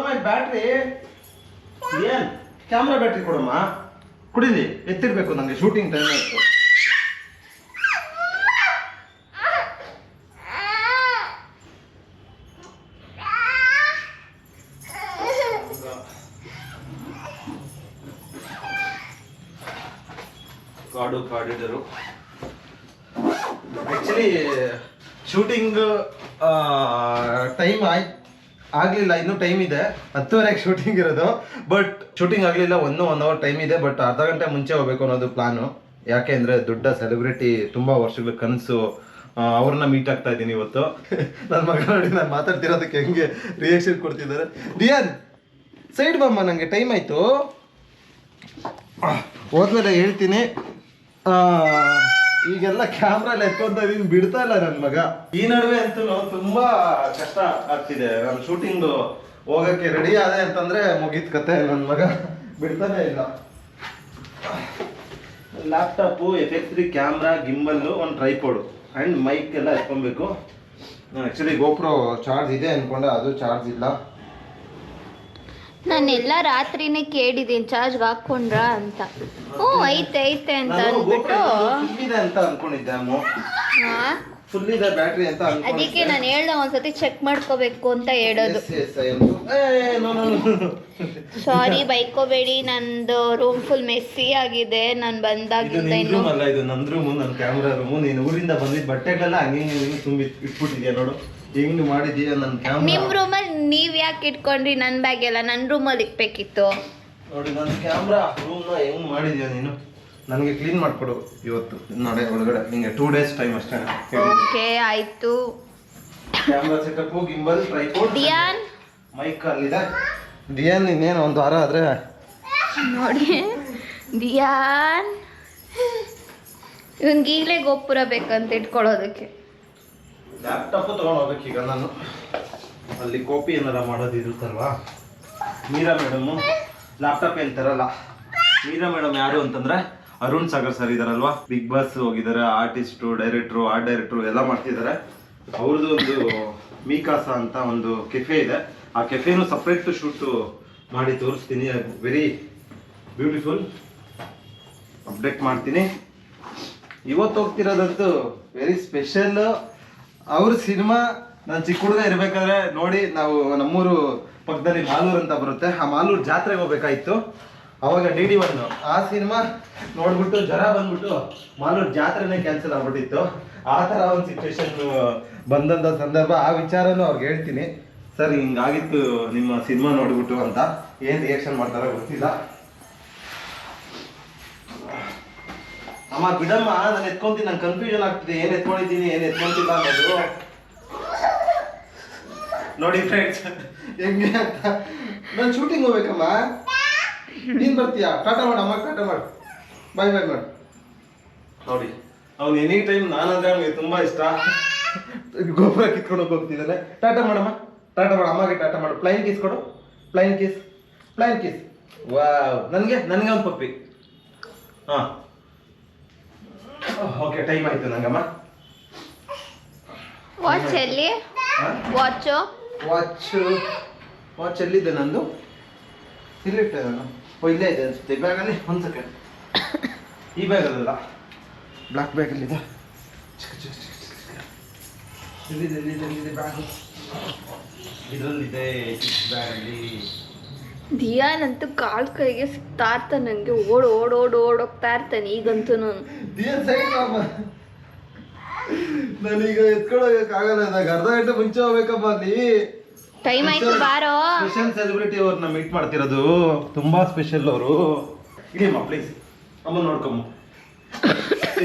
ಕೊಡಮ್ಮ ಬ್ಯಾಟ್ರಿ. ಏನ್ camera battery ಕೊಡಮ್ಮ. ಕುಡಿಲಿ, ಎತ್ತಿಡ್ಬೇಕು ನನಗೆ ಶೂಟಿಂಗ್ ಟೈಮ್ ಆಯ್ತು. ಕಾಡಿಡರು ಆ್ಯಕ್ಚುಲಿ ಶೂಟಿಂಗ್ ಟೈಮ್ ಆಗಲಿಲ್ಲ, ಇನ್ನೂ ಟೈಮ್ ಇದೆ. 10:30ಕ್ಕೆ ಶೂಟಿಂಗ್ ಇರೋದು. ಬಟ್ ಶೂಟಿಂಗ್ ಆಗಲಿಲ್ಲ, 1 ಅವರ್ ಟೈಮ್ ಇದೆ. ಬಟ್ ಅರ್ಧ ಗಂಟೆ ಮುಂಚೆ ಹೋಗ್ಬೇಕು ಅನ್ನೋದು ಪ್ಲಾನು. ಯಾಕೆ ಅಂದರೆ ದೊಡ್ಡ ಸೆಲೆಬ್ರಿಟಿ, ತುಂಬ ವರ್ಷಗಳ ಕನಸು, ಅವ್ರನ್ನ ಮೀಟ್ ಆಗ್ತಾ ಇದ್ದೀನಿ ಇವತ್ತು. ನನ್ನ ಮಗ ನೋಡಿ ನಾನು ಮಾತಾಡ್ತಿರೋದಕ್ಕೆ ಹೆಂಗೆ ರಿಯಾಕ್ಷನ್ ಕೊಡ್ತಿದ್ದಾರೆ. ಡಿಯಾನ್ ಸೈಡ್ ಬಮ್ಮ, ನನಗೆ ಟೈಮ್ ಆಯಿತು. ಹೋದ್ಮೇಲೆ ಹೇಳ್ತೀನಿ. ಈಗೆಲ್ಲ ಕ್ಯಾಮ್ರಾ ಎಲ್ಲ ಎತ್ಕೊಂತ ಇದೀನಿ, ಬಿಡ್ತಾ ಇಲ್ಲ ನನ್ನ ಮಗ. ಈ ನಡುವೆ ಅಂತೂ ತುಂಬಾ ಕಷ್ಟ ಆಗ್ತಿದೆ. ನಾನು ಶೂಟಿಂಗ್ ಹೋಗಕ್ಕೆ ರೆಡಿ ಆದೆ ಅಂತಂದ್ರೆ ಮುಗೀತ್ ಕತೆ. ನನ್ನ ಮಗ ಬಿಡ್ತಾನೆ ಇಲ್ಲ. ಲ್ಯಾಪ್ಟಾಪು, FX3 ಕ್ಯಾಮ್ರಾ, ಗಿಂಬಲ್ಲು, ಒಂದು ಟ್ರೈಪೋಡು ಆ್ಯಂಡ್ ಮೈಕ್ ಎಲ್ಲ ಎತ್ಕೊಬೇಕು. ಆ್ಯಕ್ಚುಲಿ ಗೋಪ್ರೋ ಚಾರ್ಜ್ ಇದೆ ಅಂದ್ಕೊಂಡೆ, ಅದು ಚಾರ್ಜ್ ಇಲ್ಲ. ನಾನೆಲ್ಲ ರಾತ್ರಿನೇ ಕೇಳಿದ್ದೀನಿ ಚಾರ್ಜ್ಗೆ ಹಾಕೊಂಡ್ರ ಅಂತ. ಐತೆ ಅಂತ ಅಂದ್ಬಿಟ್ಟು ಅನ್ಕೊಂಡಿದ್ದೆ ಅಮ್ಮ, ಫುಲ್ ಇದೆ ಬ್ಯಾಟ್ರಿ ಅಂತ. ಅದಕ್ಕೆ ನಾನು ಹೇಳ್ದೆ ಒಂದ್ಸತಿ ಚೆಕ್ ಮಾಡ್ಕೋಬೇಕು ಅಂತ ಹೇಳೋದು. ಸಾರಿ, ಬೈಕೋಬೇಡಿ, ನಂದು ರೂಮ್ ಫುಲ್ ಮೆಸ್ಸಿ ಆಗಿದೆ. ನಾನು ಬಂದಾಗಿಂದ ಇನ್ನು ಅಲ್ಲ, ಇದು ನನ್ನ ರೂಮು, ನನ್ನ ಕ್ಯಾಮ್ರಾ ರೂಮು. ನೀನು ಊರಿಂದ ಬಂದಿದ್ದ ಬಟ್ಟೆಗಳೆಲ್ಲ ಹಂಗೆ ತುಂಬಿ ಇಟ್ಬಿಟ್ಟಿದ್ಯಾ ನೋಡು, ಹೆಂಗ್ ಮಾಡಿದೀಯ ನನ್ನ ಕ್ಯಾಮ್ರಾ. ನಿಮ್ ರೂಮಲ್ಲಿ ನೀವ್ ಯಾಕೆ ಇಟ್ಕೊಂಡ್ರಿ? ನನ್ನ ಬ್ಯಾಗ್ ಎಲ್ಲ ನನ್ನ ರೂಮಲ್ಲಿ ಇಕ್ಬೇಕಿತ್ತು ನೋಡಿ. ನನ್ನ ಕ್ಯಾಮ್ರಾ ರೂಮ್ನ ಹೆಂಗ್ ಮಾಡಿದ್ಯಾ ನೀನು. ನನಗೆ ಕ್ಲೀನ್ ಮಾಡ್ಕೊಡು ಇವತ್ತು ನೋಡಿ ಒಳಗಡೆ. ನಿಂಗೆ 2 days ಟೈಮ್ ಅಷ್ಟೇ. ಓಕೆ ಆಯ್ತು. ಕ್ಯಾಮ್ರಾ ಸೆಟಪ್, ಗಿಂಬಲ್, ಟ್ರೈಪೋಡ್, ದಿಯಾನ್ ಮೈಕ್ ಅಲ್ಲಿದೆ. ದಿಯಾನ್ ಇನ್ನೇನು 1 ವಾರ ಆದ್ರೆ ನೋಡಿ. ದಿಯಾನ್ ಇವನ್ಗೆ ಈಗಲೇ ಗೋಪುರ ಬೇಕಂತ ಇಟ್ಕೊಳ್ಳೋದಕ್ಕೆ. ಲ್ಯಾಪ್ಟಾಪು ತೊಗೊಂಡು ಹೋಗ್ಬೇಕೀಗ ನಾನು. ಅಲ್ಲಿ ಕಾಪಿ ಏನಾರ ಮಾಡೋದಿರುತ್ತಲ್ವಾ. ಮೀರಾ ಮೇಡಮು ಲ್ಯಾಪ್ಟಾಪ್ ಏನು ತರಲ್ಲ. ಮೀರಾ ಮೇಡಮ್ ಯಾರು ಅಂತಂದ್ರೆ ಅರುಣ್ ಸಾಗರ್ ಸರ್ ಇದಾರಲ್ವಾ, ಬಿಗ್ ಬಾಸ್ ಹೋಗಿದ್ದಾರೆ. ಆರ್ಟಿಸ್ಟು, ಡೈರೆಕ್ಟ್ರು, ಆರ್ಟ್ ಡೈರೆಕ್ಟ್ರು ಎಲ್ಲ ಮಾಡ್ತಿದ್ದಾರೆ. ಅವ್ರದ್ದು ಒಂದು ಮೀಕಾಸ ಅಂತ ಒಂದು ಕೆಫೆ ಇದೆ. ಆ ಕೆಫೆನೂ ಸಪ್ರೇಟ್ ಶೂಟು ಮಾಡಿ ತೋರಿಸ್ತೀನಿ. Very beautiful. ಅಪ್ಡೇಟ್ ಮಾಡ್ತೀನಿ. ಇವತ್ತು ಹೋಗ್ತಿರೋದಂತೂ ವೆರಿ ಸ್ಪೆಷಲ್. ಅವ್ರ ಸಿನಿಮಾ ನಾನು ಚಿಕ್ಕ ಹುಡುಗ ಇರಬೇಕಾದ್ರೆ ನೋಡಿ, ನಾವು ನಮ್ಮೂರು ಪಕ್ಕದಲ್ಲಿ ಮಾಲೂರು ಅಂತ ಬರುತ್ತೆ, ಆ ಮಾಲೂರು ಜಾತ್ರೆಗೆ ಹೋಗ್ಬೇಕಾಯ್ತು. ಅವಾಗ DD1 ಆ ಸಿನಿಮಾ ನೋಡ್ಬಿಟ್ಟು ಜ್ವರ ಬಂದ್ಬಿಟ್ಟು ಮಾಲೂರು ಜಾತ್ರೆನೇ ಕ್ಯಾನ್ಸಲ್ ಆಗ್ಬಿಟ್ಟಿತ್ತು. ಆ ಥರ ಒಂದು ಸಿಚುವೇಶನ್ ಬಂದಂಥ ಸಂದರ್ಭ. ಆ ವಿಚಾರನೂ ಅವ್ರಿಗೆ ಹೇಳ್ತೀನಿ. ಸರ್ ಹಿಂಗಾಗಿತ್ತು ನಿಮ್ಮ ಸಿನಿಮಾ ನೋಡ್ಬಿಟ್ಟು ಅಂತ. ಏನು ರಿಯಾಕ್ಷನ್ ಮಾಡ್ತಾರೋ ಗೊತ್ತಿಲ್ಲ. ಅಮ್ಮ ಬಿಡಮ್ಮ, ನಾನು ಎತ್ಕೊಂತೀನಿ. ನಂಗೆ ಕನ್ಫ್ಯೂಷನ್ ಆಗ್ತಿದೆ, ಏನು ಎತ್ಕೊಂಡಿದ್ದೀನಿ ಏನು ಎತ್ಕೊಂತಿಲ್ಲ ಅನ್ನೋದು. ನೋಡಿ ಫ್ರೆಂಡ್ಸ್ ಹೆಂಗೆ ಅಂತ. ನಾನು ಶೂಟಿಂಗ್ ಹೋಗ್ಬೇಕಮ್ಮ. ನೀನು ಬರ್ತೀಯಾ? ಟಾಟಾ ಮಾಡಮ್ಮ, ಟಾಟಾ ಮಾಡು, ಬಾಯ್ ಬಾಯ್ ಮಾಡು. ನೋಡಿ ಅವ್ನು ಎನಿ ಟೈಮ್ ನಾನಂದ್ರೆ ಅವ್ನಿಗೆ ತುಂಬ ಇಷ್ಟ. ಗೋಪುರ ಕಿತ್ಕೊಂಡು ಹೋಗ್ತಿದ್ದಾನೆ. ಟಾಟಾ ಮಾಡಮ್ಮ, ಟಾಟಾ ಮಾಡು, ಅಮ್ಮಗೆ ಟಾಟಾ ಮಾಡು. ಫ್ಲೈನ್ ಕಿಸ್ ಕೊಡು, ಫ್ಲೈನ್ ಕಿಸ್, ಫ್ಲೈನ್ ಕಿಸ್. ವಾವ್, ನನಗೆ ಒಂದು ಪಪ್ಪಿ. ಹಾಂ ಓಕೆ, ಟೈಮ್ ಆಯ್ತು ನಂಗಮ್ಮ. ವಾಚ್ ಎಲ್ಲಿ? ವಾಚ್ ಎಲ್ಲಿದೆ ನಂದು? ಇಲ್ಲಿಟ್ಟೆ ನಾನು. ಇಲ್ಲೇ ಇದೆ ಅನ್ಸುತ್ತೆ ಬ್ಯಾಗಲ್ಲಿ. ಒಂದು ಸೆಕೆಂಡ್. ಈ ಬ್ಯಾಗಲ್ಲ, ಬ್ಲ್ಯಾಕ್ ಬ್ಯಾಗಲ್ಲಿದೆ. ಎಲ್ಲಿದೆ ಬ್ಯಾಗು? ಇದರಲ್ಲಿದೆ ಬ್ಯಾಗಲ್ಲಿ. ದಿಯಾನ್ ಅಂತೂ ಕಾಲ್ ಕೈಗೆ ಸಿಗ್ತಾ ಇರ್ತಾನೆ, ನನಗೆ ಓಡೋಗ್ತಾ ಇರ್ತಾನೆ. ಈಗಂತೂ ನಾನೀಗ ಎತ್ಕೊಳ್ಳೋಕ್ಕಾಗಲ್ಲ. ನನಗೆ ಅರ್ಧ ಗಂಟೆ ಮುಂಚೆ ಹೋಗ್ಬೇಕಮ್ಮ. ಅಲ್ಲಿ ಟೈಮ್ ಆಯ್ತು, ಬಾರೋ. ಸ್ಪೆಷಲ್ ಸೆಲೆಬ್ರಿಟಿ ಅವ್ರನ್ನ ಮೀಟ್ ಮಾಡ್ತಿರೋದು, ತುಂಬಾ ಸ್ಪೆಷಲ್ ಅವರು. ಇಲ್ಲಮ್ಮ ಪ್ಲೀಸ್, ಅಮ್ಮ ನೋಡ್ಕೊಮ್ಮ.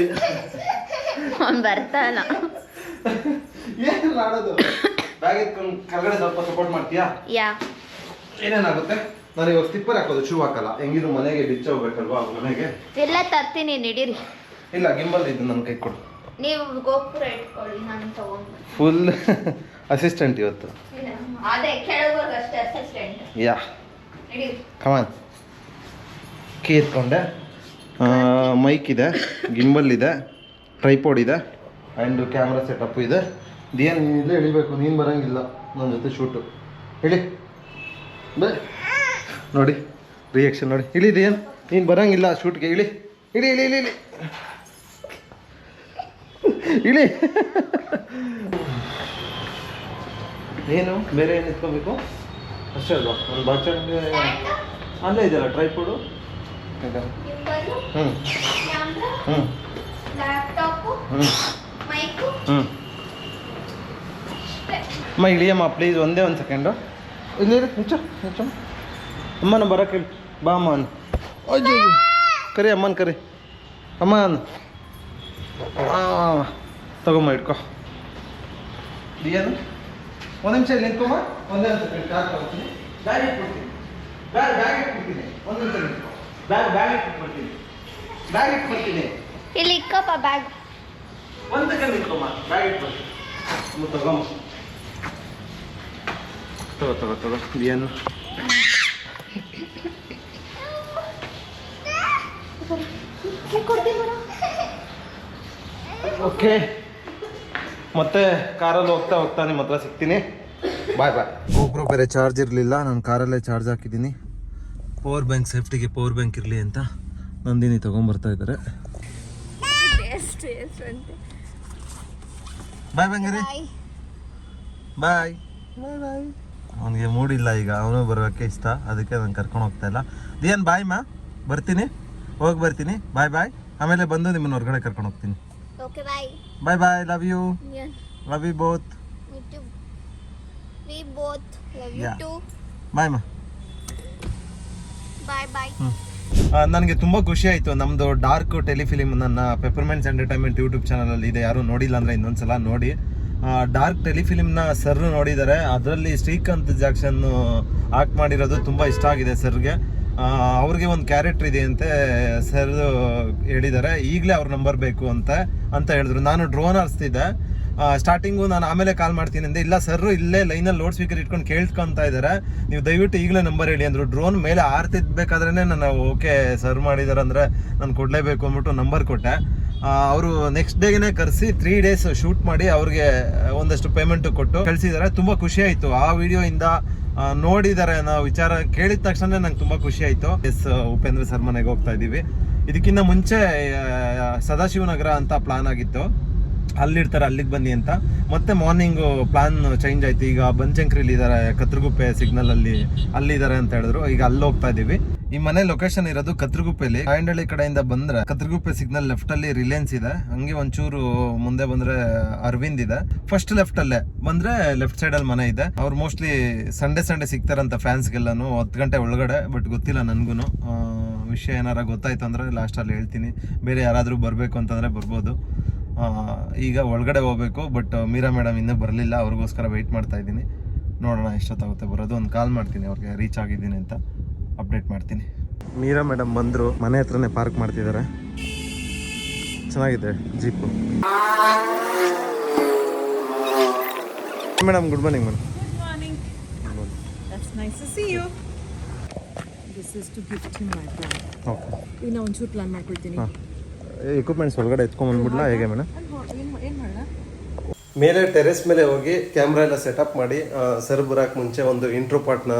ಅವ್ನು ಬರ್ತಾನ. ಏನು ಮಾಡೋದು? ಬ್ಯಾಗ್ ಎತ್ಕೊಂಡು ಕೆಳಗಡೆ ಸ್ವಲ್ಪ ಸಪೋರ್ಟ್ ಮಾಡ್ತೀಯಾ? ಯಾ. ಏನೇನಾಗುತ್ತೆ? ನಾನು ಇವಾಗ ಸ್ಲಿಪ್ಪರ್ ಹಾಕೋದು, ಶೂ ಹಾಕಲ್ಲ. ಹೆಂಗಿದ್ರು ಮನೆಗೆ ಬಿಚ್ಚ ಹೋಗ್ಬೇಕಲ್ವಾ, ಮನೆಗೆ ಎಲ್ಲ ತರ್ತೀನಿ, ನಡೀರಿ. ಇಲ್ಲ, ಗಿಂಬಲ್ ಇದು ನನ್ನ ಕೈ ಕೊಡು. ನೀವು ಗೋಪುರ ಇಟ್ಕೊಳ್ಳಿ, ನಾನು ತಗೊಂಡು. ಫುಲ್ ಅಸಿಸ್ಟೆಂಟ್ ಇವತ್ತು. ಅದೇ ಕೆಳಗೋರ್ಗ ಅಷ್ಟೇ ಅಸಿಸ್ಟೆಂಟ್. ಯಾ, ನಡೀರಿ. ಕಮಾನ್. ಕೀ ಎತ್ಕೊಂಡೆ. ಮೈಕ್ ಇದೆ, ಗಿಂಬಲ್ ಇದೆ, ಟ್ರೈಪೋಡ್ ಇದೆ ಆ್ಯಂಡ್ ಕ್ಯಾಮ್ರಾ ಸೆಟಪ್ ಇದೆ. ಇದೇನು ಇಲ್ಲೇ ಇಳಿಬೇಕು, ನೀನು ಬರೋಂಗಿಲ್ಲ ನನ್ನ ಜೊತೆ ಶೂಟು. ಹೇಳಿ ಬ ನೋಡಿ ರಿಯಾಕ್ಷನ್ ನೋಡಿ. ಇಳಿದು ಏನು ನೀನು ಬರೋಂಗಿಲ್ಲ ಶೂಟ್ಗೆ. ಇಳಿ ಇಳಿ ಇಳಿ ಇಳಿ ಇಳಿ ಇಳಿ. ಏನು ಬೇರೆ ಏನು ಇಟ್ಕೋಬೇಕು ಅಷ್ಟೇ ಅಲ್ವಾ? ಒಂದು ಬಾಚಣಿಗೆ ಅಲ್ಲೇ ಇದೆಯಲ್ಲ ಟ್ರೈಪೋಡು. ಹ್ಞೂ ಹ್ಞೂ ಹ್ಞೂ ಹ್ಞೂ ಅಮ್ಮ ಇಳಿಯಮ್ಮ ಪ್ಲೀಸ್, ಒಂದೇ ಒಂದು ಸೆಕೆಂಡು. ಇಲ್ಲಿ ಹೆಚ್ಚು ಹೆಚ್ಚು ಅಮ್ಮನ ಬರೋಕೆ ಹೇಳಿ. ಬಾ ಅಮ್ಮ ಅನ್ನ. ಅಯ್ಯೋ ಕರಿ ಅಮ್ಮನ ಕರಿ. ಅಮ್ಮ ಅನ್ನ ತಗೊಂಬ ಇಟ್ಕೊ. ಏನು ಒಂದು ನಿಮಿಷ ಇಲ್ಲಿ ನಿಂತ್ಕೊಮ್ಮ. ಒಂದೇ ಒಂದು ಸೆಕೆಂಡ್ ಕಾರ್ ತಗೋತೀನಿ. ಬ್ಯಾಗ್ ಇಟ್ಬಿಡ್ತೀನಿ. ಬ್ಯಾಗ್ ಇಟ್ಬಿಡ್ತೀನಿ. ಒಂದು ನಿಮಿಷ ನಿಂತ್ಕೊ. ಬ್ಯಾಗ್ ಇಟ್ಬಿಡ್ತೀನಿ. ಬ್ಯಾಗ್ ಇಟ್ಬಿಡ್ತೀನಿ. ಇಲ್ಲಿ ಇಕ್ಕಪ್ಪ ಬ್ಯಾಗ್. ಒಂದು ಸೆಕೆಂಡ್ ನಿಂತ್ಕೊಮ್ಮ. ಬ್ಯಾಗ್ ಇಟ್ಬಿಡ್ತೀನಿ. ತಗೊಂಬ. ತಗೋ ಏನು ಓಕೆ. ಮತ್ತೆ ಕಾರಲ್ಲಿ ಹೋಗ್ತಾ ಹೋಗ್ತಾ ನಿಮ್ಮ ಹತ್ರ ಸಿಗ್ತೀನಿ. ಬಾಯ್ ಬಾಯ್. ಒಬ್ಬರು ಬೇರೆ ಚಾರ್ಜ್ ಇರಲಿಲ್ಲ, ನಾನು ಕಾರಲ್ಲೇ ಚಾರ್ಜ್ ಹಾಕಿದ್ದೀನಿ. ಪವರ್ ಬ್ಯಾಂಕ್ ಸೇಫ್ಟಿಗೆ ಪವರ್ ಬ್ಯಾಂಕ್ ಇರಲಿ ಅಂತ ನಂದಿನಿ ತೊಗೊಂಬರ್ತಾ ಇದ್ದಾರೆ. ಬಾಯ್ ಬಂಗಾರಿ. ಬಾಯ್ ಬಾಯ್ ಬಾಯ್. ಅವನಿಗೆ ಮೂಡಿಲ್ಲ ಈಗ, ಅವನು ಬರೋಕ್ಕೆ ಇಷ್ಟ, ಅದಕ್ಕೆ ನಾನು ಕರ್ಕೊಂಡು ಹೋಗ್ತಾ ಇಲ್ಲ. ಏನು ಬಾಯ್ ಮಾ, ಬರ್ತೀನಿ, ಹೋಗಿ ಬರ್ತೀನಿ. ಬಾಯ್ ಬಾಯ್. ಆಮೇಲೆ ಬಂದು ನಿಮ್ಮನ್ನ ಹೊರಗಡೆ ಕರ್ಕೊಂಡು ಹೋಗ್ತೀನಿ. Okay bye. Bye bye. Love you. Love you both. We both love you too. Bye ಮಾ. Bye bye. ನನಗೆ ತುಂಬ ಖುಷಿ ಆಯಿತು. ನಮ್ಮದು ಡಾರ್ಕ್ ಟೆಲಿಫಿಲಿಮ್ ನನ್ನ ಪೆಪರ್ಮೆಂಟ್ಸ್ ಎಂಟರ್ಟೈನ್ಮೆಂಟ್ ಯೂಟ್ಯೂಬ್ ಚಾನಲಲ್ಲಿ ಇದೆ. ಯಾರು ನೋಡಿಲ್ಲ ಅಂದರೆ ಇನ್ನೊಂದ್ಸಲ ನೋಡಿ. ಡಾರ್ಕ್ ಟೆಲಿಫಿಲಿಮ್ನ ಸರ್ ನೋಡಿದ್ದಾರೆ. ಅದರಲ್ಲಿ ಶ್ರೀಕಾಂತ್ ಜಾಕ್ಷನ್ ಆಕ್ಟ್ ಮಾಡಿರೋದು ತುಂಬ ಇಷ್ಟ ಆಗಿದೆ ಸರ್ಗೆ. ಅವ್ರಿಗೆ ಒಂದು ಕ್ಯಾರೆಕ್ಟರ್ ಇದೆ ಅಂತೆ ಸರ್ ಹೇಳಿದ್ದಾರೆ. ಈಗಲೇ ಅವ್ರ ನಂಬರ್ ಬೇಕು ಅಂತ ಹೇಳಿದ್ರು. ನಾನು ಡ್ರೋನ್ ಹಾರಿಸ್ತಿದ್ದೆ ಸ್ಟಾರ್ಟಿಂಗು. ನಾನು ಆಮೇಲೆ ಕಾಲ್ ಮಾಡ್ತೀನಿ ಅಂದೆ. ಇಲ್ಲ ಸರ್ ಇಲ್ಲೇ ಲೈನಲ್ಲಿ ಲೌಡ್ ಸ್ಪೀಕರ್ ಇಟ್ಕೊಂಡು ಕೇಳ್ಕೊತಾ ಇದ್ದಾರೆ, ನೀವು ದಯವಿಟ್ಟು ಈಗಲೇ ನಂಬರ್ ಹೇಳಿ ಅಂದರು. ಡ್ರೋನ್ ಮೇಲೆ ಆರ್ತಿದ್ಬೇಕಾದ್ರೇ ನಾನು ಓಕೆ ಸರ್ ಮಾಡಿದ್ದಾರೆ ಅಂದರೆ ನಾನು ಕೊಡಲೇಬೇಕು ಅಂದ್ಬಿಟ್ಟು ನಂಬರ್ ಕೊಟ್ಟೆ. ಅವರು ನೆಕ್ಸ್ಟ್ ಡೇಗೆ ಕರೆಸಿ 3 days ಶೂಟ್ ಮಾಡಿ ಅವ್ರಿಗೆ ಒಂದಷ್ಟು ಪೇಮೆಂಟ್ ಕೊಟ್ಟು ಕಳಿಸಿದ್ದಾರೆ. ತುಂಬ ಖುಷಿ ಆಯಿತು ಆ ವಿಡಿಯೋಯಿಂದ. ನೋಡಿದ್ದಾರೆ ನಾವು ವಿಚಾರ ಕೇಳಿದ ತಕ್ಷಣ ನಂಗೆ ತುಂಬ ಖುಷಿ ಆಯಿತು. ಉಪೇಂದ್ರ ಸರ್ ಮನೆಗೆ ಹೋಗ್ತಾ ಇದ್ದೀವಿ. ಇದಕ್ಕಿಂತ ಮುಂಚೆ ಸದಾಶಿವನಗರ ಅಂತ ಪ್ಲಾನ್ ಆಗಿತ್ತು, ಅಲ್ಲಿರ್ತಾರೆ ಅಲ್ಲಿಗೆ ಬನ್ನಿ ಅಂತ. ಮತ್ತೆ ಮಾರ್ನಿಂಗು ಪ್ಲಾನ್ ಚೇಂಜ್ ಆಯ್ತು. ಈಗ ಬನಶಂಕರಿಲಿ ಇದ್ದಾರೆ, ಕತ್ರಗುಪ್ಪೆ ಸಿಗ್ನಲ್ ಅಲ್ಲಿದ್ದಾರೆ ಅಂತ ಹೇಳಿದ್ರು. ಈಗ ಅಲ್ಲಿ ಹೋಗ್ತಾ ಇದೀವಿ. ಈ ಮನೆ ಲೊಕೇಶನ್ ಇರೋದು ಕತ್ರಗುಪ್ಪೆಲಿ. ಆಯಂಡಳ್ಳಿ ಕಡೆಯಿಂದ ಬಂದ್ರೆ ಕತ್ರಗುಪ್ಪೆ ಸಿಗ್ನಲ್ ಲೆಫ್ಟ್ ಅಲ್ಲಿ ರಿಲಯನ್ಸ್ ಇದೆ. ಹಂಗೆ ಒಂಚೂರು ಮುಂದೆ ಬಂದ್ರೆ ಅರವಿಂದ್ ಇದೆ. ಫಸ್ಟ್ ಲೆಫ್ಟ್ ಅಲ್ಲೇ ಬಂದ್ರೆ ಲೆಫ್ಟ್ ಸೈಡ್ ಅಲ್ಲಿ ಮನೆ ಇದೆ. ಅವ್ರು ಮೋಸ್ಟ್ಲಿ ಸಂಡೇ ಸಿಗ್ತಾರಂತ ಫ್ಯಾನ್ಸ್ಗೆಲ್ಲಾನು 10 ಗಂಟೆ ಒಳಗಡೆ. ಬಟ್ ಗೊತ್ತಿಲ್ಲ ನನ್ಗೂನು. ವಿಷಯ ಏನಾರ ಗೊತ್ತಾಯ್ತು ಅಂದ್ರೆ ಲಾಸ್ಟಲ್ಲಿ ಹೇಳ್ತೀನಿ. ಬೇರೆ ಯಾರಾದರೂ ಬರಬೇಕು ಅಂತಂದ್ರೆ ಬರ್ಬೋದು. ಈಗ ಒಳಗಡೆ ಹೋಗ್ಬೇಕು. ಬಟ್ ಮೀರಾ ಮೇಡಮ್ ಇನ್ನೂ ಬರಲಿಲ್ಲ, ಅವ್ರಿಗೋಸ್ಕರ ವೆಯ್ಟ್ ಮಾಡ್ತಾ ಇದ್ದೀನಿ. ನೋಡೋಣ ಎಷ್ಟೊತ್ತಾಗುತ್ತೆ ಬರೋದು. ಒಂದು ಕಾಲ್ ಮಾಡ್ತೀನಿ ಅವ್ರಿಗೆ ರೀಚ್ ಆಗಿದ್ದೀನಿ ಅಂತ ಅಪ್ಡೇಟ್ ಮಾಡ್ತೀನಿ. ಮೀರಾ ಮೇಡಮ್ ಬಂದರು, ಮನೆ ಹತ್ರನೇ ಪಾರ್ಕ್ ಮಾಡ್ತಿದ್ದಾರೆ. ಚೆನ್ನಾಗಿದೆ jeep. Madam good morning madam. Good morning. That's nice to see you. This is to gift him my plan. Okay. ಈಗ ನಾ ಒಂಚೂರು ಪ್ಲಾನ್ ಮಾಡ್ಕೊಳ್ತೀನಿ. ಹಾಂ, ಎಕ್ವಿಪ್ಮೆಂಟ್ಸ್ ಒಳಗಡೆ ಎತ್ಕೊಂಡ್ಬಂದ್ಬಿಡ್ಲಾ ಹೇಗೆ ಮೇಡಮ್? ಏನು ಮಾಡೋಣ? ಮೇಲೆ ಟೆರೆಸ್ ಮೇಲೆ ಹೋಗಿ ಕ್ಯಾಮ್ರಾ ಎಲ್ಲ ಸೆಟಪ್ ಮಾಡಿ ಸರ್ ಬರೋಕ್ಕೆ ಮುಂಚೆ ಒಂದು ಇಂಟ್ರೋ ಪಾರ್ಟ್ನ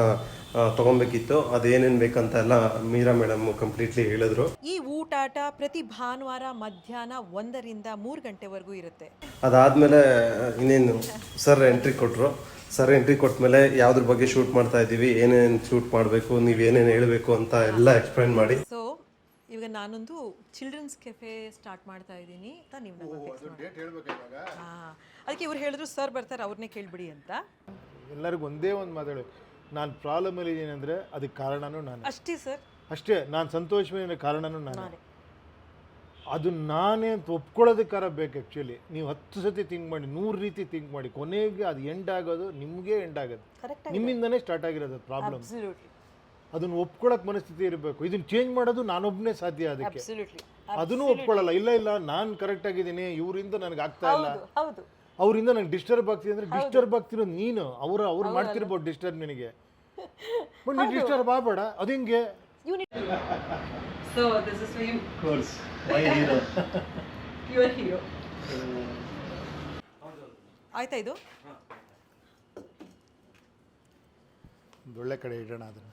ತೊಗೊಬೇಕಿತ್ತು. ಅದೇನೇನು ಬೇಕಂತ ಎಲ್ಲ ಮೀರಾ ಮೇಡಮ್ ಕಂಪ್ಲೀಟ್ಲಿ ಹೇಳಿದ್ರು. ಈ ಊಟಾಟ ಪ್ರತಿ ಭಾನುವಾರ ಮಧ್ಯಾಹ್ನ 1 ರಿಂದ 3 ಗಂಟೆವರೆಗೂ ಇರುತ್ತೆ. ಅದಾದಮೇಲೆ ಇನ್ನೇನು ಸರ್ ಎಂಟ್ರಿ ಕೊಟ್ಟರು. ಸರ್ ಎಂಟ್ರಿ ಕೊಟ್ಮೇಲೆ ಯಾವುದ್ರ ಬಗ್ಗೆ ಶೂಟ್ ಮಾಡ್ತಾ ಇದ್ದೀವಿ, ಏನೇನು ಶೂಟ್ ಮಾಡಬೇಕು, ನೀವೇನೇನು ಹೇಳಬೇಕು ಅಂತ ಎಲ್ಲ ಎಕ್ಸ್ಪ್ಲೈನ್ ಮಾಡಿ. ಸೊ ಇವಾಗ ನಾನೊಂದು ಚಿಲ್ಡ್ರನ್ಸ್ ಕೆಫೆ ಸ್ಟಾರ್ಟ್ ಮಾಡ್ತಾ ಇದ್ದೀನಿ ಅಂತ ನೀವು ಅದಕ್ಕೆ ಇವ್ರು ಹೇಳಿದ್ರು ಸರ್ ಬರ್ತಾರೆ ಅವ್ರನ್ನೇ ಕೇಳ್ಬಿಡಿ ಅಂತ. ಎಲ್ಲರಿಗೂ ಒಂದೇ ಒಂದು ಮಾತಾಡು, ನಾನು ಪ್ರಾಬ್ಲಮಲ್ಲಿ ಇದ್ದೀನಿ ಅಂದರೆ ಅದಕ್ಕೆ ಕಾರಣನೂ ನಾನು ಅಷ್ಟೇ ಸರ್. ಅಷ್ಟೇ, ನಾನು ಸಂತೋಷమైన ಕಾರಣನೂ ನಾನು. ಅದು ನಾನೇ ಅಂತ ಒಪ್ಕೊಳ್ಳೋದಕ್ಕಾರ ಬೇಕು. ಆ್ಯಕ್ಚುಲಿ ನೀವು 10 ಸತಿ ಥಿಂಕ್ ಮಾಡಿ, 100 ರೀತಿ ಥಿಂಕ್ ಮಾಡಿ, ಕೊನೆಗೆ ಅದು ಎಂಡ್ ಆಗೋದು ನಿಮಗೆ ಎಂಡ್ ಆಗೋದು. ನಿಮ್ಮಿಂದನೇ ಸ್ಟಾರ್ಟ್ ಆಗಿರೋದು ಪ್ರಾಬ್ಲಮ್. ಅದನ್ನು ಒಪ್ಕೊಳ್ಳೋಕೆ ಮನಸ್ಥಿತಿ ಇರಬೇಕು. ಇದನ್ನು ಚೇಂಜ್ ಮಾಡೋದು ನಾನೊಬ್ಬನೇ ಸಾಧ್ಯ. ಅದಕ್ಕೆ ಅದನ್ನು ಒಪ್ಕೊಳ್ಳಲ್ಲ. ಇಲ್ಲ ನಾನು ಕರೆಕ್ಟ್ ಆಗಿದ್ದೀನಿ, ಇವರಿಂದ ನನಗೆ ಆಗ್ತಾ ಇಲ್ಲ, ಅವರಿಂದ ನಂಗೆ ಡಿಸ್ಟರ್ಬ್ ಆಗ್ತಿದೆ ಅಂದರೆ ಡಿಸ್ಟರ್ಬ್ ಆಗ್ತಿರೋದು ನೀನು. ಅವ್ರು ಮಾಡ್ತಿರ್ಬೋದು ಡಿಸ್ಟರ್ಬ್ ನಿನಗೆ, ಬಟ್ ನೀನು ಡಿಸ್ಟರ್ಬ್ ಆಗಬೇಡ. ಅದು ಹಿಂಗೆ. So this is for you. Of course, my hero. Your hero. ಆಯ್ತಾ ಇದು? ಒಂದು ಒಳ್ಳೆ ಕಡೆ ಇಡೋಣ ಅದನ್ನು.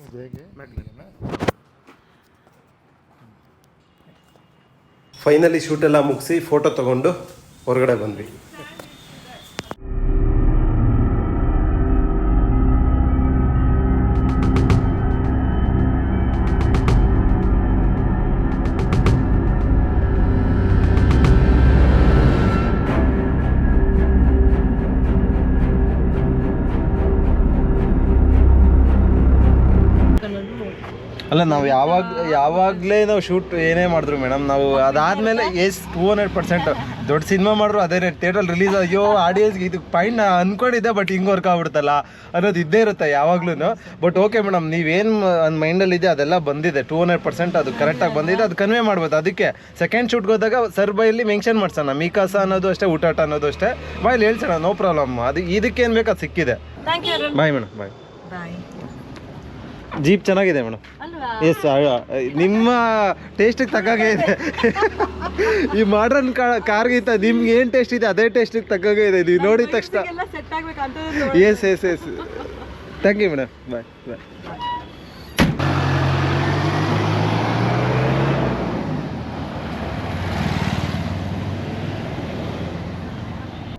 ಇದು ಹೇಗೆ ಫೈನಲಿ ಶೂಟೆಲ್ಲ ಮುಗಿಸಿ ಫೋಟೋ ತೊಗೊಂಡು ಹೊರಗಡೆ ಬಂದ್ವಿ. ಅಲ್ಲ ನಾವು ಯಾವಾಗಲೇ ನಾವು ಶೂಟ್ ಏನೇ ಮಾಡಿದ್ರು ಮೇಡಮ್, ನಾವು ಅದಾದಮೇಲೆ 200% ದೊಡ್ಡ ಸಿನಿಮಾ ಮಾಡಿದ್ರು ಅದೇ ಥಿಯೇಟ್ರಲ್ಲಿ ರಿಲೀಸ್ ಅಯ್ಯೋ ಆಡಿಯನ್ಸ್ಗೆ ಇದು ಪಾಯಿಂಟ್ ಅನ್ಕೊಂಡಿದ್ದೆ ಬಟ್ ಹಿಂಗೆ ವರ್ಕ್ ಆಗ್ಬಿಡುತ್ತಲ್ಲ ಅನ್ನೋದು ಇದ್ದೇ ಇರುತ್ತೆ ಯಾವಾಗ್ಲೂ. ಬಟ್ ಓಕೆ ಮೇಡಮ್, ನೀವೇನು ಮೈಂಡಲ್ಲಿದೆ ಅದೆಲ್ಲ ಬಂದಿದೆ 200% ಅದು ಕರೆಕ್ಟಾಗಿ ಬಂದಿದೆ, ಅದು ಕನ್ವೆ ಮಾಡ್ಬೋದು. ಅದಕ್ಕೆ ಸೆಕೆಂಡ್ ಶೂಟ್ಗೆ ಹೋದಾಗ ಸರ್ ಬೈಯಲ್ಲಿ ಮೆನ್ಷನ್ ಮಾಡ್ಸೋಣ, ಮೀಕಾಸ ಅನ್ನೋದು ಅಷ್ಟೇ, ಊಟಾಟ ಅನ್ನೋದು ಅಷ್ಟೇ, ಬಾಯಲ್ಲಿ ಹೇಳ್ಸೋಣ, ನೋ ಪ್ರಾಬ್ಲಮ್. ಅದು ಇದಕ್ಕೇನು ಬೇಕು ಅದು ಸಿಕ್ಕಿದೆ. ಬಾಯ್ ಮೇಡಮ್, ಬಾಯ್. ಜೀಪ್ ಚೆನ್ನಾಗಿದೆ ಮೇಡಮ್. ಎಸ್, ನಿಮ್ಮ ಟೇಸ್ಟಿಗೆ ತಕ್ಕಾಗೆ ಇದೆ. ಈ ಮಾಡ್ರನ್ ಕಾರ್ಗಿಂತ ನಿಮ್ಗೆ ಏನು ಟೇಸ್ಟ್ ಇದೆ ಅದೇ ಟೇಸ್ಟಿಗೆ ತಕ್ಕಾಗೆ ಇದೆ. ನೀವು ನೋಡಿದ ತಕ್ಷಣ yes yes yes. Thank you madam, bye bye.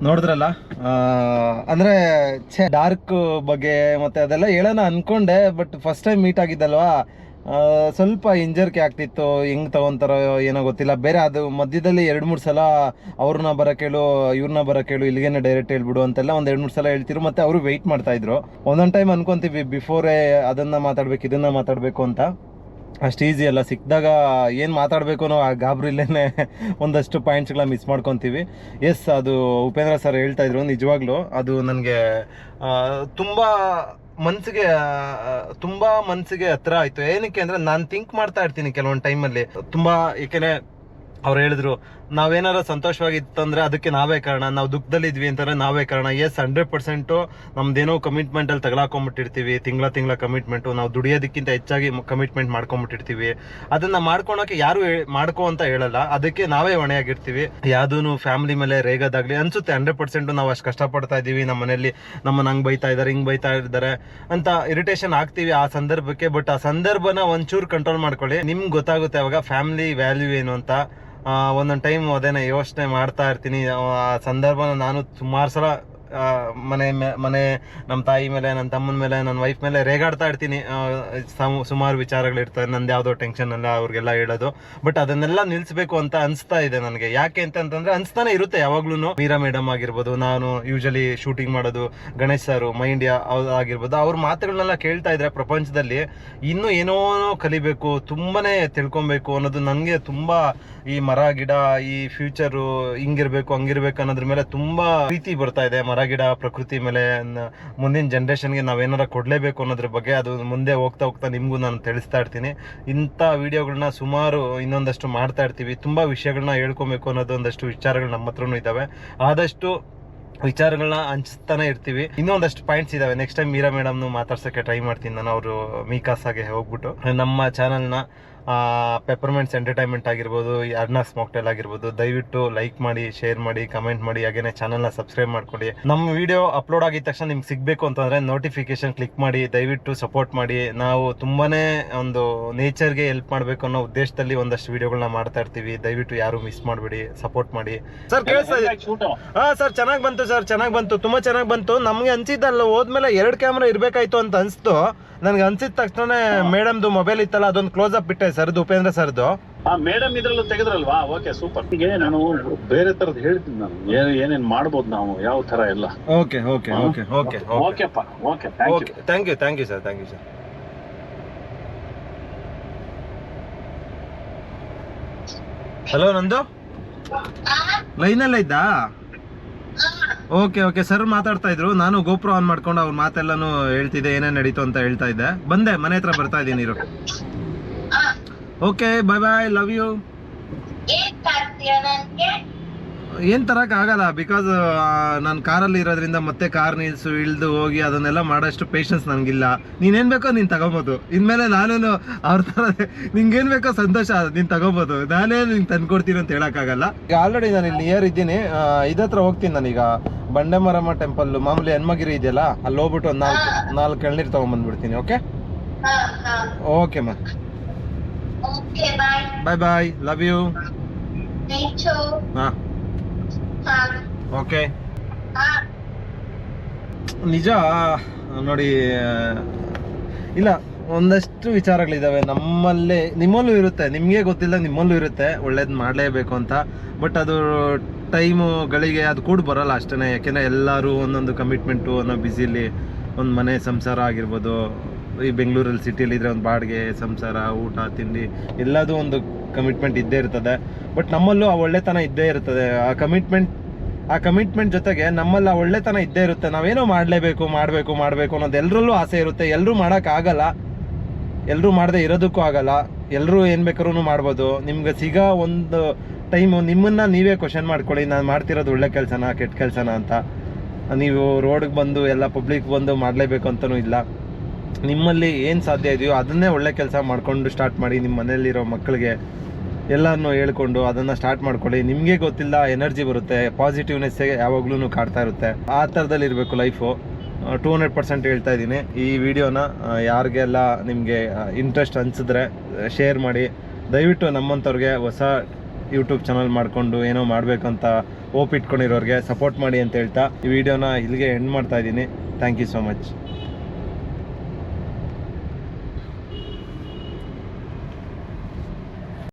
ನೋಡಿದ್ರಲ್ಲ, ಅಂದರೆ ಡಾರ್ಕ್ ಬಗ್ಗೆ ಮತ್ತು ಅದೆಲ್ಲ ಹೇಳೋಣ ಅಂದ್ಕೊಂಡೆ, ಬಟ್ ಫಸ್ಟ್ ಟೈಮ್ ಮೀಟ್ ಆಗಿದ್ದಲ್ವಾ, ಸ್ವಲ್ಪ ಹಿಂಜರಿಕೆ ಆಗ್ತಿತ್ತು. ಹೆಂಗೆ ತೊಗೊತಾರೋ ಏನೋ ಗೊತ್ತಿಲ್ಲ. ಬೇರೆ ಅದು ಮಧ್ಯದಲ್ಲಿ 2-3 ಸಲ ಅವ್ರನ್ನ ಬರೋಕೇಳು, ಇವ್ರನ್ನ ಬರೋಕೇಳು, ಇಲ್ಲಿಗೇನೆ ಡೈರೆಕ್ಟ್ ಹೇಳ್ಬಿಡು ಅಂತೆಲ್ಲ ಒಂದು 2-3 ಸಲ ಹೇಳ್ತಿರು. ಮತ್ತು ಅವರು ವೆಯ್ಟ್ ಮಾಡ್ತಾಯಿದ್ರು. ಒಂದೊಂದು ಟೈಮ್ ಅನ್ಕೊತೀವಿ ಬಿಫೋರೇ ಅದನ್ನು ಮಾತಾಡಬೇಕು ಇದನ್ನು ಮಾತಾಡಬೇಕು ಅಂತ. ಅಷ್ಟು ಈಸಿ ಅಲ್ಲ. ಸಿಕ್ಕಿದಾಗ ಏನು ಮಾತಾಡಬೇಕು ಅನ್ನೋ ಆ ಗಾಬರಿಲ್ಲೇ ಒಂದಷ್ಟು ಪಾಯಿಂಟ್ಸ್ಗಳ ಮಿಸ್ ಮಾಡ್ಕೊತೀವಿ. ಎಸ್, ಅದು ಉಪೇಂದ್ರ ಸರ್ ಹೇಳ್ತಾಯಿದ್ರು, ನಿಜವಾಗ್ಲೂ ಅದು ನನಗೆ ತುಂಬ ಮನಸ್ಸಿಗೆ ಹತ್ರ ಆಯಿತು. ಏನಕ್ಕೆ ಅಂದರೆ ನಾನು ಥಿಂಕ್ ಮಾಡ್ತಾ ಇರ್ತೀನಿ ಕೆಲವೊಂದು ಟೈಮಲ್ಲಿ ತುಂಬ. ಏಕೆಂದರೆ ಅವ್ರು ಹೇಳಿದ್ರು, ನಾವೇನಾರು ಸಂತೋಷವಾಗಿತ್ತಂದರೆ ಅದಕ್ಕೆ ನಾವೇ ಕಾರಣ, ನಾವು ದುಃಖದಲ್ಲಿದ್ವಿ ಅಂತಂದರೆ ನಾವೇ ಕಾರಣ. ಎಸ್, 100% ನಮ್ದೇನೋ ಕಮಿಟ್ಮೆಂಟಲ್ಲಿ ತಗೊಳಕೊಂಬಿಟ್ಟಿರ್ತೀವಿ. ತಿಂಗಳ ಕಮಿಟ್ಮೆಂಟು, ನಾವು ದುಡಿಯೋದಕ್ಕಿಂತ ಹೆಚ್ಚಾಗಿ ಕಮಿಟ್ಮೆಂಟ್ ಮಾಡ್ಕೊಂಬಿಟ್ಟಿರ್ತೀವಿ. ಅದನ್ನು ಮಾಡ್ಕೊಳಕ್ಕೆ ಯಾರು ಮಾಡ್ಕೊ ಅಂತ ಹೇಳಲ್ಲ, ಅದಕ್ಕೆ ನಾವೇ ಹೊಣೆಯಾಗಿರ್ತೀವಿ. ಯಾವುದೂ ಫ್ಯಾಮಿಲಿ ಮೇಲೆ ರೇಗೋದಾಗಲಿ ಅನಿಸುತ್ತೆ 100% ನಾವು ಅಷ್ಟು ಕಷ್ಟಪಡ್ತಾ ಇದ್ದೀವಿ, ನಮ್ಮ ಮನೇಲಿ ನಮ್ಮನ್ನು ಹಂಗೆ ಬೈತಾ ಇದ್ದಾರೆ, ಹಿಂಗೆ ಬೈತಾ ಇದ್ದಾರೆ ಅಂತ ಇರಿಟೇಷನ್ ಆಗ್ತೀವಿ ಆ ಸಂದರ್ಭಕ್ಕೆ. ಬಟ್ ಆ ಸಂದರ್ಭನ ಒಂಚೂರು ಕಂಟ್ರೋಲ್ ಮಾಡ್ಕೊಳ್ಳಿ, ನಿಮ್ಗೆ ಗೊತ್ತಾಗುತ್ತೆ ಅವಾಗ ಫ್ಯಾಮಿಲಿ ವ್ಯಾಲ್ಯೂ ಏನು ಅಂತ. ಒಂದೊಂದು ಟೈಮ್ ಅದೇನೇ ಯೋಚನೆ ಮಾಡ್ತಾ ಇರ್ತೀನಿ. ಆ ಸಂದರ್ಭನ ನಾನು ಸುಮಾರು ಸಲ ಮನೆ ನಮ್ಮ ತಾಯಿ ಮೇಲೆ, ನನ್ನ ತಮ್ಮನ ಮೇಲೆ, ನನ್ನ ವೈಫ್ ಮೇಲೆ ರೇಗಾಡ್ತಾ ಇರ್ತೀನಿ. ಸುಮಾರು ವಿಚಾರಗಳಿರ್ತವೆ, ನಂದು ಯಾವುದೋ ಟೆನ್ಷನ್ ಎಲ್ಲ ಅವ್ರಿಗೆಲ್ಲ ಹೇಳೋದು. ಬಟ್ ಅದನ್ನೆಲ್ಲ ನಿಲ್ಲಿಸಬೇಕು ಅಂತ ಅನಿಸ್ತಾ ಇದೆ ನನಗೆ. ಯಾಕೆ ಅಂತಂತಂದರೆ ಅನಿಸ್ತಾನೆ ಇರುತ್ತೆ ಯಾವಾಗ್ಲೂ. ಮೀರಾ ಮೇಡಮ್ ಆಗಿರ್ಬೋದು, ನಾನು ಯೂಶಲಿ ಶೂಟಿಂಗ್ ಮಾಡೋದು, ಗಣೇಶ್ ಸರು, ಮೈ ಇಂಡಿಯಾ ಆಗಿರ್ಬೋದು, ಅವ್ರ ಮಾತುಗಳನ್ನೆಲ್ಲ ಕೇಳ್ತಾ ಇದ್ರೆ ಪ್ರಪಂಚದಲ್ಲಿ ಇನ್ನೂ ಏನೋ ಕಲಿಬೇಕು, ತುಂಬಾ ತಿಳ್ಕೊಬೇಕು ಅನ್ನೋದು ನನಗೆ ತುಂಬ. ಈ ಮರ ಗಿಡ, ಈ ಫ್ಯೂಚರು ಹಿಂಗಿರ್ಬೇಕು ಹಂಗಿರ್ಬೇಕು ಅನ್ನೋದ್ರ ಮೇಲೆ ತುಂಬ ಪ್ರೀತಿ ಬರ್ತಾ ಇದೆ. ಮರ ಗಿಡ, ಪ್ರಕೃತಿ ಮೇಲೆ ಮುಂದಿನ ಜನ್ರೇಷನ್ಗೆ ನಾವೇನಾರ ಕೊಡಲೇಬೇಕು ಅನ್ನೋದ್ರ ಬಗ್ಗೆ. ಅದು ಮುಂದೆ ಹೋಗ್ತಾ ನಿಮಗೂ ನಾನು ತಿಳಿಸ್ತಾ ಇರ್ತೀನಿ. ಇಂಥ ವಿಡಿಯೋಗಳನ್ನ ಸುಮಾರು ಇನ್ನೊಂದಷ್ಟು ಮಾಡ್ತಾ ಇರ್ತೀವಿ. ತುಂಬ ವಿಷಯಗಳನ್ನ ಹೇಳ್ಕೊಬೇಕು ಅನ್ನೋದು ಒಂದಷ್ಟು ವಿಚಾರಗಳು ನಮ್ಮ ಹತ್ರನೂ ಇದ್ದಾವೆ. ಆದಷ್ಟು ವಿಚಾರಗಳನ್ನ ಹಂಚ್ತಾನೆ ಇರ್ತೀವಿ. ಇನ್ನೊಂದಷ್ಟು ಪಾಯಿಂಟ್ಸ್ ಇದ್ದಾವೆ. ನೆಕ್ಸ್ಟ್ ಟೈಮ್ ಮೀರಾ ಮೇಡಮ್ನು ಮಾತಾಡ್ಸೋಕ್ಕೆ ಟ್ರೈ ಮಾಡ್ತೀನಿ ನಾನು. ಅವರು ಮೀಕಾಸಾಗೆ ಹೋಗ್ಬಿಟ್ಟು ನಮ್ಮ ಚಾನಲ್ನ ಪೆಪ್ಪರ್ಮೆಂಟ್ಸ್ ಎಂಟರ್ಟೈನ್ಮೆಂಟ್ ಆಗಿರ್ಬೋದು, ಅರ್ನಾ ಸ್ಮೋಕ್ಟೆಲ್ ಆಗಿರ್ಬೋದು, ದಯವಿಟ್ಟು ಲೈಕ್ ಮಾಡಿ, ಶೇರ್ ಮಾಡಿ, ಕಮೆಂಟ್ ಮಾಡಿ, ಹಾಗೇನೆ ಚಾನಲ್ನ ಸಬ್ಸ್ಕ್ರೈಬ್ ಮಾಡ್ಕೊಳ್ಳಿ. ನಮ್ಮ ವಿಡಿಯೋ ಅಪ್ಲೋಡ್ ಆಗಿದ ತಕ್ಷಣ ನಿಮ್ಗೆ ಸಿಗಬೇಕು ಅಂತಂದರೆ ನೋಟಿಫಿಕೇಶನ್ ಕ್ಲಿಕ್ ಮಾಡಿ, ದಯವಿಟ್ಟು ಸಪೋರ್ಟ್ ಮಾಡಿ. ನಾವು ತುಂಬಾ ಒಂದು ನೇಚರ್ಗೆ ಹೆಲ್ಪ್ ಮಾಡಬೇಕು ಅನ್ನೋ ಉದ್ದೇಶದಲ್ಲಿ ಒಂದಷ್ಟು ವಿಡಿಯೋಗಳನ್ನ ಮಾಡ್ತಾ ಇರ್ತೀವಿ. ದಯವಿಟ್ಟು ಯಾರು ಮಿಸ್ ಮಾಡಬೇಡಿ, ಸಪೋರ್ಟ್ ಮಾಡಿ. ಸರ್ ಕೇಳಿಸ್ತಾ ಇದೆ? ಹಾಂ ಸರ್, ಚೆನ್ನಾಗಿ ಬಂತು ಸರ್, ಚೆನ್ನಾಗಿ ಬಂತು, ತುಂಬ ಚೆನ್ನಾಗಿ ಬಂತು. ನಮಗೆ ಅನ್ಸಿದ್ದಲ್ಲ, ಹೋದ್ಮೇಲೆ 2 ಕ್ಯಾಮ್ರಾ ಇರಬೇಕಾಯ್ತು ಅಂತ ಅನಿಸ್ತು ನನಗೆ. ಅನ್ಸಿದ ತಕ್ಷಣ ಮೇಡಮ್ದು ಮೊಬೈಲ್ ಇತ್ತಲ್ಲ, ಅದೊಂದು ಕ್ಲೋಸ್ ಅಪ್ ಬಿಟ್ಟೆ ಸರ್ದು, ಉಪೇಂದ್ರ ಸರ್ದು. ಮೇಡಮ್ ಇದ್ರಲ್ಲೂ ತೆಗೆದ್ರಲ್ವಾ? Okay, super. ಹೀಗೆ ನಾನು ಬೇರೆ ತರದ್ ಹೇಳ್ತೀನಿ, ನಾನು ಏನೇನ್ ಮಾಡ್ಬೋದು, ನಾವು ಯಾವ ತರ ಎಲ್ಲ. ಓಕೆ ಓಕೆ ಓಕೆ ಓಕೆ ಓಕೆಪ್ಪ, okay, thank you sir, thank you sir. Hello, ನಂದು ಲೈನಲ್ಲ ಇದ್ದಾ? ಓಕೆ ಸರ್ ಮಾತಾಡ್ತಾ ಇದ್ರು. ನಾನು ಗೋಪ್ರೋ ಆನ್ ಮಾಡ್ಕೊಂಡು ಅವ್ರ ಮಾತೆಲ್ಲಾನು ಹೇಳ್ತಿದ್ದೆ, ಏನೇನು ನಡೀತು ಅಂತ ಹೇಳ್ತಾ ಇದ್ದೆ. ಬಂದೆ, ಮನೆ ಹತ್ರ ಬರ್ತಾ ಇದ್ದೀನಿ ಇರು. Okay, bye bye, love you. ಏನು ತರೋಕ್ಕಾಗಲ್ಲ, ಬಿಕಾಸ್ ನಾನು ಕಾರಲ್ಲಿ ಇರೋದ್ರಿಂದ ಮತ್ತೆ ಕಾರ್ ನಿಲ್ಸು ಇಳ್ದು ಹೋಗಿ ಅದನ್ನೆಲ್ಲ ಮಾಡೋಷ್ಟು ಪೇಷನ್ಸ್ ನನಗಿಲ್ಲ. ನೀನೇನು ಬೇಕೋ ನೀನು ತಗೋಬೋದು. ಇನ್ಮೇಲೆ ನಾನೇನು ಅವ್ರ ಥರ ನಿಂಗೇನು ಬೇಕೋ ಸಂತೋಷ ನೀನು ತಗೋಬೋದು, ನಾನೇ ನಿಂಗೆ ತಂದ್ಕೊಡ್ತೀನಿ ಅಂತ ಹೇಳೋಕ್ಕಾಗಲ್ಲ. ಈಗ ಆಲ್ರೆಡಿ ನಾನು ಇಲ್ಲಿ ನಿಯರ್ ಇದ್ದೀನಿ, ಇದತ್ರ ಹೋಗ್ತೀನಿ ನಾನೀಗ. ಬಂಡೆಮರಮ್ಮ ಟೆಂಪಲ್ ಮಾಮೂಲಿ ಹನುಮಗಿರಿ ಇದೆಯಲ್ಲ, ಅಲ್ಲಿ ಹೋಗ್ಬಿಟ್ಟು ಒಂದು ನಾಲ್ಕು ಎಳ್ನೀರು ತೊಗೊಂಬಂದ್ಬಿಡ್ತೀನಿ. ಓಕೆ ಓಕೆ ಮಾ, ಬಾಯ್ ಬಾಯ್, ಲವ್ ಯು. ಹಾಂ ಓಕೆ. ನಿಜ ನೋಡಿ, ಇಲ್ಲ ಒಂದಷ್ಟು ವಿಚಾರಗಳಿದ್ದಾವೆ ನಮ್ಮಲ್ಲೇ, ನಿಮ್ಮಲ್ಲೂ ಇರುತ್ತೆ, ನಿಮಗೆ ಗೊತ್ತಿಲ್ಲ ನಿಮ್ಮಲ್ಲೂ ಇರುತ್ತೆ ಒಳ್ಳೇದು ಮಾಡಲೇಬೇಕು ಅಂತ. ಬಟ್ ಅದು ಟೈಮುಗಳಿಗೆ ಅದು ಕೂಡ ಬರೋಲ್ಲ ಅಷ್ಟೇ. ಯಾಕೆಂದರೆ ಎಲ್ಲರೂ ಒಂದೊಂದು ಕಮಿಟ್ಮೆಂಟು ಅನ್ನೋ ಬ್ಯುಸಿಲಿ, ಒಂದು ಮನೆ ಸಂಸಾರ ಆಗಿರ್ಬೋದು, ಈ ಬೆಂಗಳೂರಲ್ಲಿ ಸಿಟಿಯಲ್ಲಿ ಇದ್ರೆ ಒಂದು ಬಾಡಿಗೆ, ಸಂಸಾರ, ಊಟ ತಿಂಡಿ ಎಲ್ಲದೂ ಒಂದು ಕಮಿಟ್ಮೆಂಟ್ ಇದ್ದೇ ಇರ್ತದೆ. ಬಟ್ ನಮ್ಮಲ್ಲೂ ಆ ಒಳ್ಳೆತನ ಇದ್ದೇ ಇರ್ತದೆ. ಆ ಕಮಿಟ್ಮೆಂಟ್ ಜೊತೆಗೆ ನಮ್ಮಲ್ಲಿ ಆ ಒಳ್ಳೆತನ ಇದ್ದೇ ಇರುತ್ತೆ. ನಾವೇನೋ ಮಾಡಲೇಬೇಕು ಅನ್ನೋದು ಎಲ್ಲರಲ್ಲೂ ಆಸೆ ಇರುತ್ತೆ. ಎಲ್ಲರೂ ಮಾಡೋಕ್ಕಾಗಲ್ಲ, ಎಲ್ಲರೂ ಮಾಡದೆ ಇರೋದಕ್ಕೂ ಆಗಲ್ಲ. ಎಲ್ಲರೂ ಏನು ಬೇಕಾದ್ರೂ ಮಾಡ್ಬೋದು. ನಿಮ್ಗೆ ಸಿಗೋ ಒಂದು ಟೈಮು ನಿಮ್ಮನ್ನು ನೀವೇ ಕ್ವಶನ್ ಮಾಡ್ಕೊಳ್ಳಿ, ನಾನು ಮಾಡ್ತಿರೋದು ಒಳ್ಳೆ ಕೆಲಸನ ಕೆಟ್ಟ ಕೆಲಸನ ಅಂತ. ನೀವು ರೋಡ್ಗೆ ಬಂದು ಎಲ್ಲ ಪಬ್ಲಿಕ್ ಬಂದು ಮಾಡಲೇಬೇಕು ಅಂತಲೂ ಇಲ್ಲ. ನಿಮ್ಮಲ್ಲಿ ಏನು ಸಾಧ್ಯ ಇದೆಯೋ ಅದನ್ನೇ ಒಳ್ಳೆ ಕೆಲಸ ಮಾಡಿಕೊಂಡು ಸ್ಟಾರ್ಟ್ ಮಾಡಿ. ನಿಮ್ಮ ಮನೆಯಲ್ಲಿರೋ ಮಕ್ಕಳಿಗೆ ಎಲ್ಲನೂ ಹೇಳ್ಕೊಂಡು ಅದನ್ನು ಸ್ಟಾರ್ಟ್ ಮಾಡ್ಕೊಳ್ಳಿ. ನಿಮಗೆ ಗೊತ್ತಿಲ್ಲ ಎನರ್ಜಿ ಬರುತ್ತೆ, ಪಾಸಿಟಿವ್ನೆಸ್ಸೇ ಯಾವಾಗ್ಲೂ ಕಾಡ್ತಾ ಇರುತ್ತೆ. ಆ ಥರದಲ್ಲಿ ಇರಬೇಕು ಲೈಫು. 200% ಹೇಳ್ತಾ ಇದ್ದೀನಿ. ಈ ವಿಡಿಯೋನ ಯಾರಿಗೆಲ್ಲ ನಿಮಗೆ ಇಂಟ್ರೆಸ್ಟ್ ಅನಿಸಿದ್ರೆ ಶೇರ್ ಮಾಡಿ. ದಯವಿಟ್ಟು ನಮ್ಮಂಥವ್ರಿಗೆ ಹೊಸ ಯೂಟ್ಯೂಬ್ ಚಾನಲ್ ಮಾಡಿಕೊಂಡು ಏನೋ ಮಾಡಬೇಕಂತ ಹೋಪ್ ಇಟ್ಕೊಂಡಿರೋರಿಗೆ ಸಪೋರ್ಟ್ ಮಾಡಿ ಅಂತ ಹೇಳ್ತಾ ಈ ವಿಡಿಯೋನ ಇಲ್ಲಿಗೆ ಎಂಡ್ ಮಾಡ್ತಾ ಇದ್ದೀನಿ. Thank you so much.